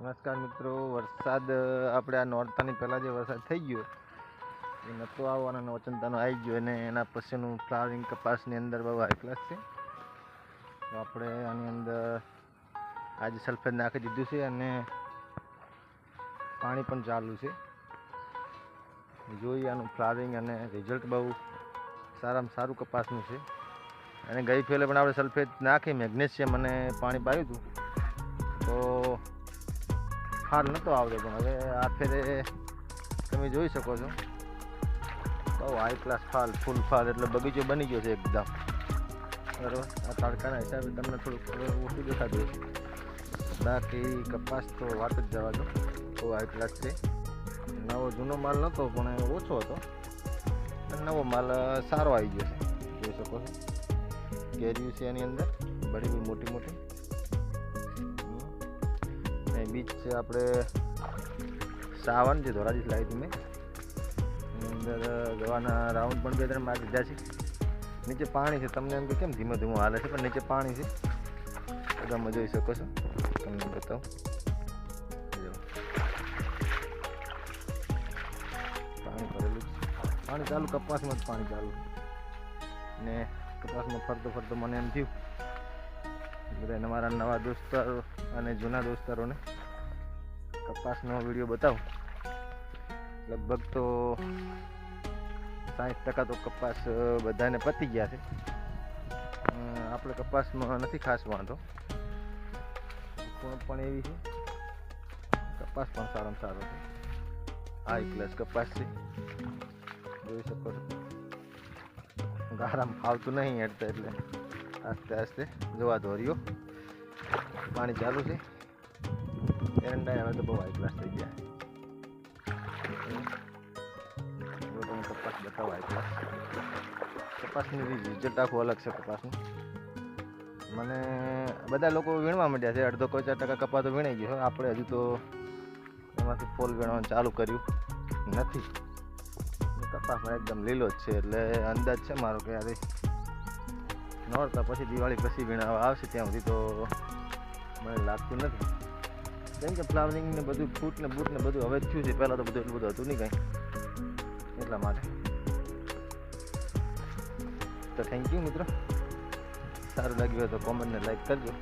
નમસ્કાર મિત્રો, વરસાદ આપણે આ નોરતાની પહેલાં જે વરસાદ થઈ ગયો એ નહોતો આવવાનો ઓચંતાનો આવી ગયો અને એના પછીનું ફ્લાવરિંગ કપાસની અંદર બહુ હાઈ ક્લાસ છે. તો આપણે આની અંદર આજે સલ્ફેટ નાખી દીધું છે અને પાણી પણ ચાલુ છે. જોઈએ આનું ફ્લાવરિંગ અને રિઝલ્ટ બહુ સારામાં સારું કપાસનું છે. અને ગઈ ફેલે પણ આપણે સલ્ફેટ નાખી મેગ્નેશિયમ અને પાણી પાયું હતું તો ફાલ નહોતો આવતો, પણ હવે આ ફેરે તમે જોઈ શકો છો બહુ હાઈ ક્લાસ ફાલ, ફૂલ ફાલ, એટલે બગીચો બની ગયો છે એકદમ બરાબર. આ તડકાના હિસાબે તમને થોડુંક ઓછું દેખાતું હશે, બાકી કપાસ તો વાત જ જવા દો, બહુ હાઈ ક્લાસ છે. નવો જૂનો માલ નહોતો પણ ઓછો હતો, નવો માલ સારો આવી ગયો છે. જોઈ શકો છો કેરીઓ છે એની અંદર બધી બી મોટી મોટી. બીજ છે આપણે સાવન જે ધોરાજી લાવી હતી મેં, એની અંદર દવાના રાઉન્ડ પણ 2-3 મારી દીધા છે. નીચે પાણી છે, તમને એમ કે કેમ ધીમે ધીમે હાલે છે, પણ નીચે પાણી છે. તમે જોઈ શકો છો, તમને બતાવું. પાણી ભરેલું છે, પાણી ચાલુ, કપાસમાં જ પાણી ચાલુ. ને કપાસમાં ફરતો ફરતો મને એમ થયું બધા અમારા નવા દોસ્તારો અને જૂના દોસ્તારોને કપાસનો વિડીયો બતાવું. લગભગ તો 60% તો કપાસ બધાને પતી ગયા છે. આપણે કપાસમાં નથી ખાસ વાંધો, પણ એવી છે, કપાસ પણ સારામાં સારો છે, હાઈ ક્લાસ કપાસ છે. જોઈ શકો છો ગારામાં ફાવતું નહીં હેડતા, એટલે આસ્તે આસ્તે જોવા ધોર્યો. પાણી ચાલુ છે. એરંડા હવે તો બહુ હાઈ ક્લાસ થઈ ગયા. તમે કપાસ બતાવો, હાઈ ક્લાસ કપાસનું રિઝલ્ટ આખું અલગ છે કપાસનું. મને બધા લોકો વીણવા માંડ્યા છે, 4% કપાસ તો વીણાઈ ગયો. આપણે હજુ તો એમાંથી ફોલ વીણવાનું ચાલુ કર્યું નથી. કપાસમાં એકદમ લીલો જ છે, એટલે અંદાજ છે મારો કે યારે નોરતા પછી દિવાળી પછી વીણાવા આવશે ત્યાં સુધી તો મને લાગતું નથી, કેમ કે ફ્લાવરિંગ ને બધું, ફૂટ ને બૂટ ને બધું હવે જ થયું છે. પહેલાં તો બધું એટલું બધું હતું નહીં કાંઈ, એટલા માટે. તો થેન્ક યુ મિત્રો, સારું લાગ્યું હોય તો કોમેન્ટને લાઈક કરજો.